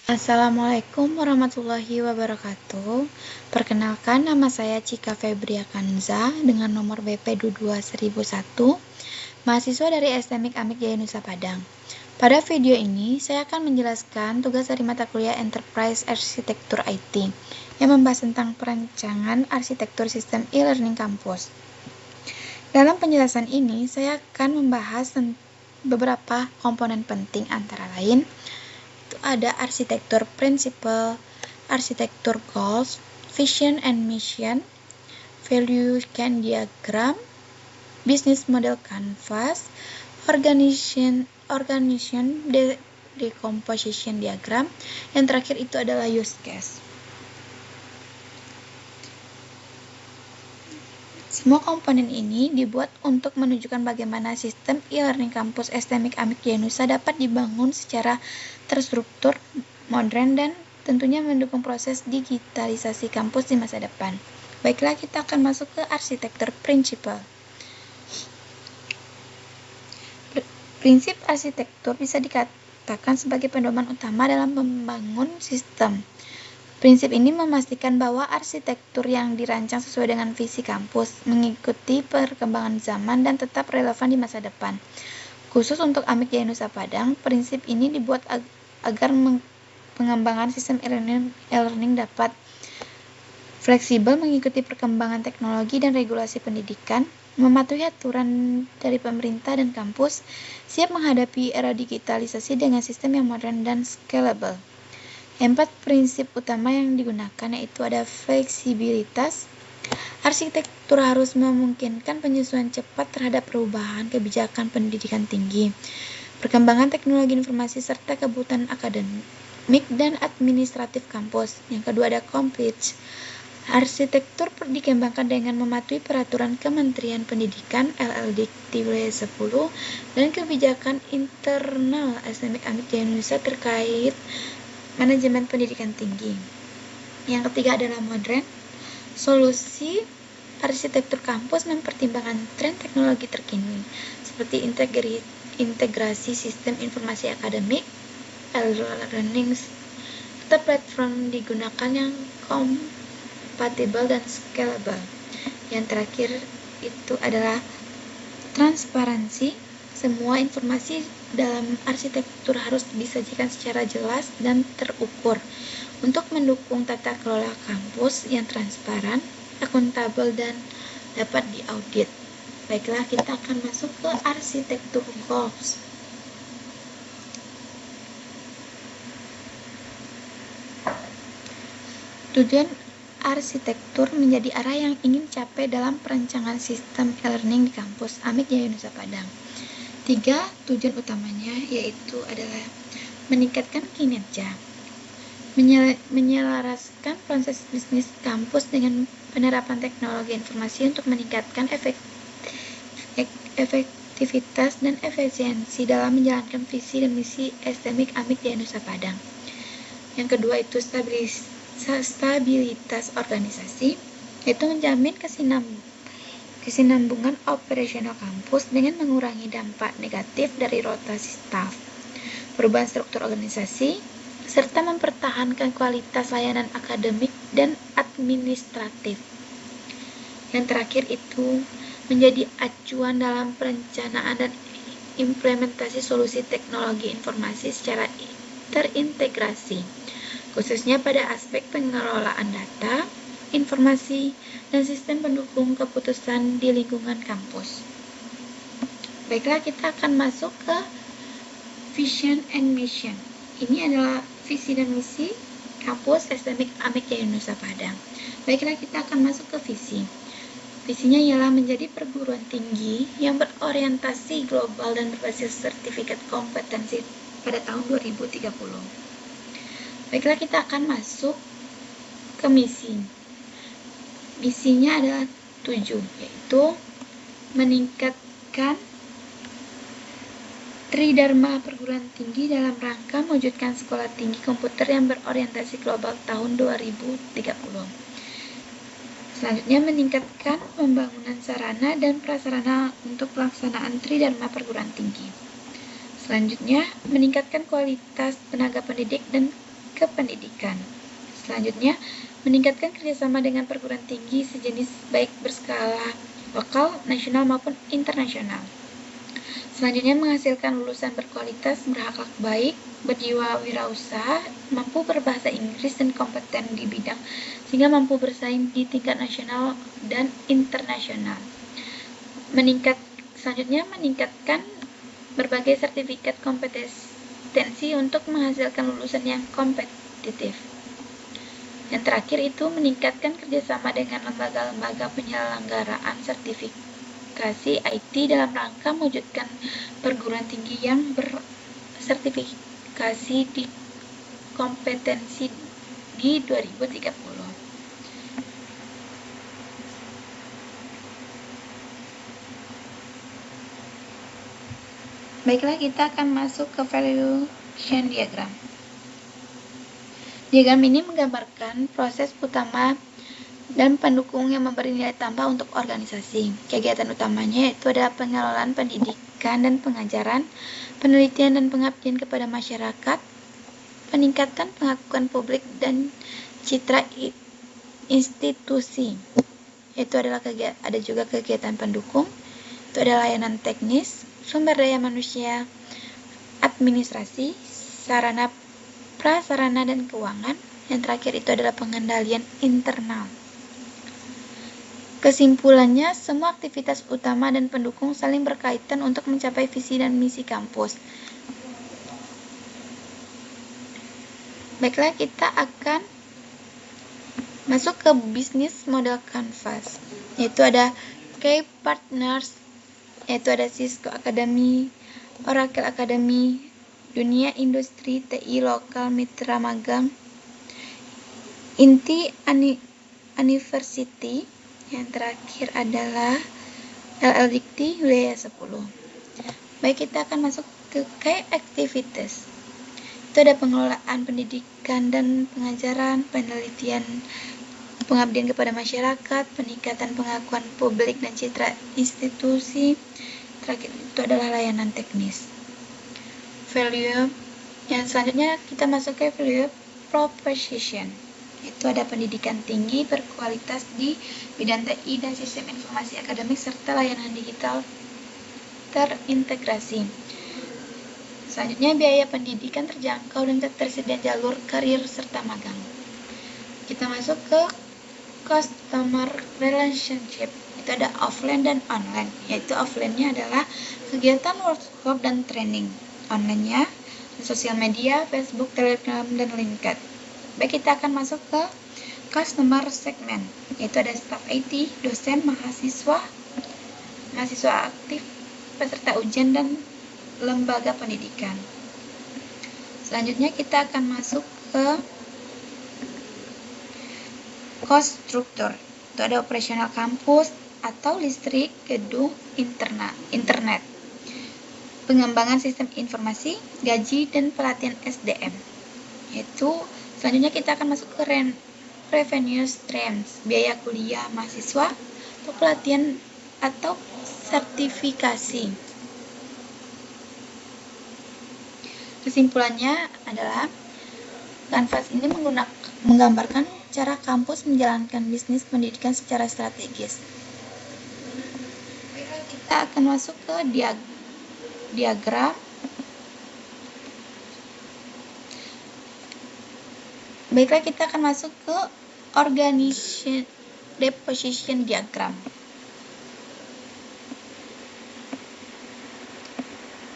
Assalamualaikum warahmatullahi wabarakatuh. Perkenalkan, nama saya Cika Febria Kanza dengan nomor BP 22001, mahasiswa dari STMIK Amik Jaya Nusa Padang. Pada video ini, saya akan menjelaskan tugas dari mata kuliah Enterprise Arsitektur IT yang membahas tentang perancangan arsitektur sistem e-learning kampus. Dalam penjelasan ini, saya akan membahas beberapa komponen penting antara lain ada arsitektur prinsipal, arsitektur goals, vision and mission, value can diagram, business model canvas, organization decomposition diagram, yang terakhir itu adalah use case. Semua komponen ini dibuat untuk menunjukkan bagaimana sistem e-learning kampus STMIK Amik Jaya Nusa dapat dibangun secara terstruktur, modern, dan tentunya mendukung proses digitalisasi kampus di masa depan. Baiklah, kita akan masuk ke arsitektur prinsipal. Prinsip arsitektur bisa dikatakan sebagai pedoman utama dalam membangun sistem. Prinsip ini memastikan bahwa arsitektur yang dirancang sesuai dengan visi kampus, mengikuti perkembangan zaman, dan tetap relevan di masa depan. Khusus untuk Amik Jaya Nusa Padang, prinsip ini dibuat agar pengembangan sistem e-learning dapat fleksibel, mengikuti perkembangan teknologi dan regulasi pendidikan, mematuhi aturan dari pemerintah dan kampus, siap menghadapi era digitalisasi dengan sistem yang modern dan scalable. 4 prinsip utama yang digunakan yaitu ada fleksibilitas. Arsitektur harus memungkinkan penyesuaian cepat terhadap perubahan kebijakan pendidikan tinggi, perkembangan teknologi informasi, serta kebutuhan akademik dan administratif kampus. Yang kedua ada complete. Arsitektur dikembangkan dengan mematuhi peraturan Kementerian Pendidikan LLDikti 10 dan kebijakan internal STMIK Amik Jaya Nusa terkait manajemen pendidikan tinggi. Yang ketiga adalah modern. Solusi arsitektur kampus mempertimbangkan tren teknologi terkini seperti integrasi sistem informasi akademik, e-learning, serta platform digunakan yang kompatibel dan scalable. Yang terakhir itu adalah transparansi. Semua informasi dalam arsitektur harus disajikan secara jelas dan terukur untuk mendukung tata kelola kampus yang transparan, akuntabel, dan dapat diaudit. Baiklah, kita akan masuk ke arsitektur goals. Tujuan arsitektur menjadi arah yang ingin capai dalam perancangan sistem e-learning di kampus Amik Jaya Nusa Padang. 3 tujuan utamanya yaitu adalah meningkatkan kinerja, menyelaraskan proses bisnis kampus dengan penerapan teknologi informasi untuk meningkatkan efektivitas dan efisiensi dalam menjalankan visi dan misi STMIK Amik Jaya Nusa Padang. Yang kedua itu stabilitas organisasi, yaitu menjamin kesinambungan operasional kampus dengan mengurangi dampak negatif dari rotasi staf, perubahan struktur organisasi, serta mempertahankan kualitas layanan akademik dan administratif. Yang terakhir itu menjadi acuan dalam perencanaan dan implementasi solusi teknologi informasi secara terintegrasi, khususnya pada aspek pengelolaan data, informasi, dan sistem pendukung keputusan di lingkungan kampus. Baiklah, kita akan masuk ke vision and mission. Ini adalah visi dan misi kampus STMIK Amik Jaya Nusa Padang. Baiklah, kita akan masuk ke visi. Visinya ialah menjadi perguruan tinggi yang berorientasi global dan berbasis sertifikat kompetensi pada tahun 2030. Baiklah, kita akan masuk ke misi. Misinya adalah 7, yaitu meningkatkan tridharma perguruan tinggi dalam rangka mewujudkan sekolah tinggi komputer yang berorientasi global tahun 2030. Selanjutnya, meningkatkan pembangunan sarana dan prasarana untuk pelaksanaan tridharma perguruan tinggi. Selanjutnya, meningkatkan kualitas tenaga pendidik dan ke pendidikan. Selanjutnya, meningkatkan kerjasama dengan perguruan tinggi sejenis baik berskala lokal, nasional maupun internasional. Selanjutnya, menghasilkan lulusan berkualitas, berakhlak baik, berjiwa wirausaha, mampu berbahasa Inggris dan kompeten di bidang sehingga mampu bersaing di tingkat nasional dan internasional. Selanjutnya, meningkatkan berbagai sertifikat kompetensi untuk menghasilkan lulusan yang kompetitif. Yang terakhir itu meningkatkan kerjasama dengan lembaga-lembaga penyelenggaraan sertifikasi IT dalam rangka mewujudkan perguruan tinggi yang bersertifikasi di kompetensi di 2030. Baiklah, kita akan masuk ke valuation diagram. Diagram ini menggambarkan proses utama dan pendukung yang memberi nilai tambah untuk organisasi. Kegiatan utamanya yaitu adalah pengelolaan pendidikan dan pengajaran, penelitian dan pengabdian kepada masyarakat, peningkatan pengakuan publik dan citra institusi. Itu adalah ada juga kegiatan pendukung, itu adalah layanan teknis, sumber daya manusia, administrasi, sarana prasarana dan keuangan. Yang terakhir itu adalah pengendalian internal. Kesimpulannya, semua aktivitas utama dan pendukung saling berkaitan untuk mencapai visi dan misi kampus. Baiklah, kita akan masuk ke bisnis model canvas, yaitu ada key partners, yaitu ada Cisco Academy, Oracle Academy, Dunia Industri, TI Lokal, Mitra Magang, Inti University. Yang terakhir adalah LL Dikti Wilayah 10. Baik, kita akan masuk ke key activities. Itu ada pengelolaan pendidikan dan pengajaran, penelitian, pengabdian kepada masyarakat, peningkatan pengakuan publik dan citra institusi. Terakhir itu adalah layanan teknis. Value. Yang selanjutnya kita masuk ke value proposition. Itu ada pendidikan tinggi berkualitas di bidang TI dan sistem informasi akademik serta layanan digital terintegrasi. Selanjutnya, biaya pendidikan terjangkau dan tersedia jalur karir serta magang. Kita masuk ke customer relationship. Itu ada offline dan online. Yaitu offline-nya adalah kegiatan workshop dan training. Online-nya sosial media, Facebook, Telegram, dan LinkedIn. Baik, kita akan masuk ke customer segment, yaitu ada staff IT, dosen, mahasiswa aktif, peserta ujian, dan lembaga pendidikan. Selanjutnya kita akan masuk ke cost structure. Itu ada operasional kampus atau listrik, gedung, internet, pengembangan sistem informasi, gaji, dan pelatihan SDM. Yaitu selanjutnya kita akan masuk ke revenue streams, biaya kuliah mahasiswa, atau pelatihan atau sertifikasi. Kesimpulannya adalah kanvas ini menggambarkan cara kampus menjalankan bisnis pendidikan secara strategis. Kita akan masuk ke diagram. Baiklah, kita akan masuk ke organization deposition diagram.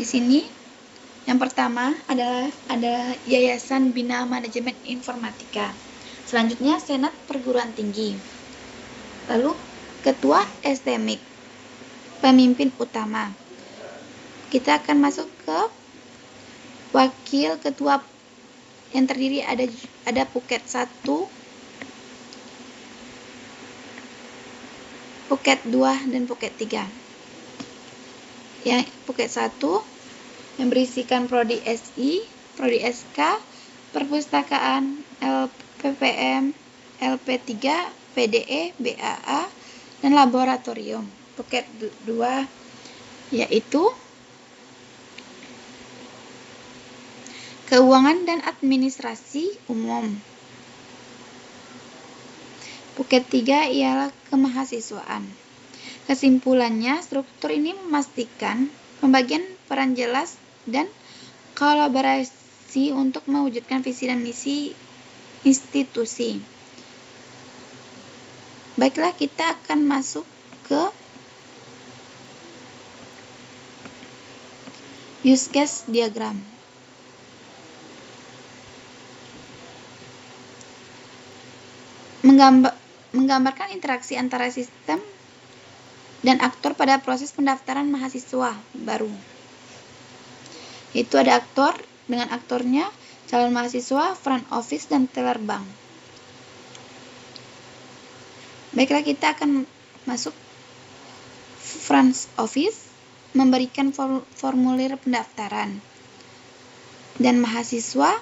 Di sini yang pertama adalah ada Yayasan Bina Manajemen Informatika. Selanjutnya Senat Perguruan Tinggi. Lalu Ketua STMIK, pemimpin utama. Kita akan masuk ke Wakil Ketua yang terdiri ada Puket 1, Puket 2, dan Puket 3. Yang Puket 1 yang berisikan Prodi SI, Prodi SK, Perpustakaan, LPPM, LP3, PDE, BAA, dan Laboratorium. Puket 2 yaitu Keuangan dan administrasi umum. Buket 3 ialah kemahasiswaan. Kesimpulannya, struktur ini memastikan pembagian peran jelas dan kolaborasi untuk mewujudkan visi dan misi institusi. Baiklah, kita akan masuk ke use case diagram. Menggambarkan interaksi antara sistem dan aktor pada proses pendaftaran mahasiswa baru. Itu ada aktor, dengan aktornya calon mahasiswa, front office, dan teller bank. Baiklah, kita akan masuk front office, memberikan formulir pendaftaran, dan mahasiswa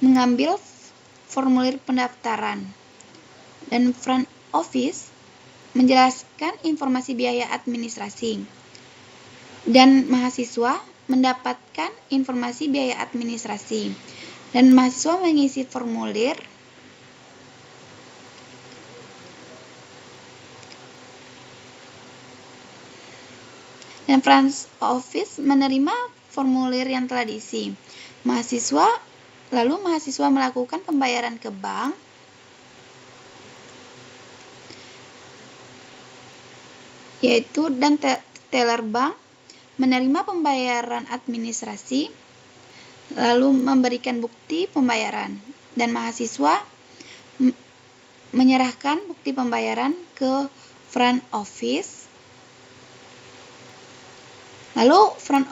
mengambil formulir pendaftaran, dan front office menjelaskan informasi biaya administrasi, dan mahasiswa mendapatkan informasi biaya administrasi, dan mahasiswa mengisi formulir dan front office menerima formulir yang telah diisi. Lalu mahasiswa melakukan pembayaran ke bank, dan teller bank menerima pembayaran administrasi, lalu memberikan bukti pembayaran, dan mahasiswa menyerahkan bukti pembayaran ke front office. Lalu front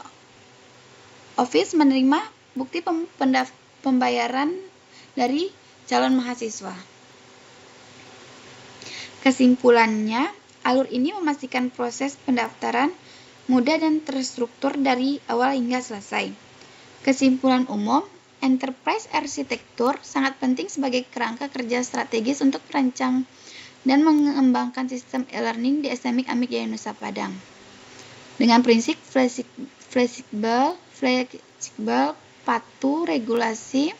office menerima bukti pembayaran dari calon mahasiswa. Kesimpulannya, alur ini memastikan proses pendaftaran mudah dan terstruktur dari awal hingga selesai. Kesimpulan umum, enterprise arsitektur sangat penting sebagai kerangka kerja strategis untuk merancang dan mengembangkan sistem e-learning di SMIK Amik Jaya Nusa Padang. Dengan prinsip fleksibel, patuh, regulasi,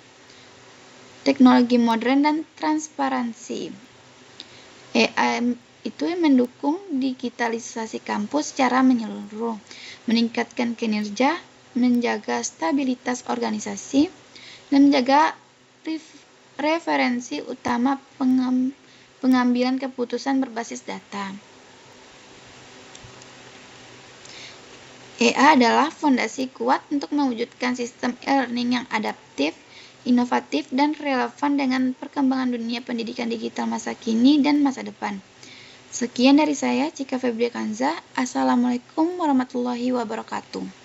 teknologi modern, dan transparansi. Itu mendukung digitalisasi kampus secara menyeluruh, meningkatkan kinerja, menjaga stabilitas organisasi, dan menjaga referensi utama pengambilan keputusan berbasis data. EA adalah fondasi kuat untuk mewujudkan sistem e-learning yang adaptif, inovatif, dan relevan dengan perkembangan dunia pendidikan digital masa kini dan masa depan. Sekian dari saya, Cika Febria Kanza. Assalamualaikum warahmatullahi wabarakatuh.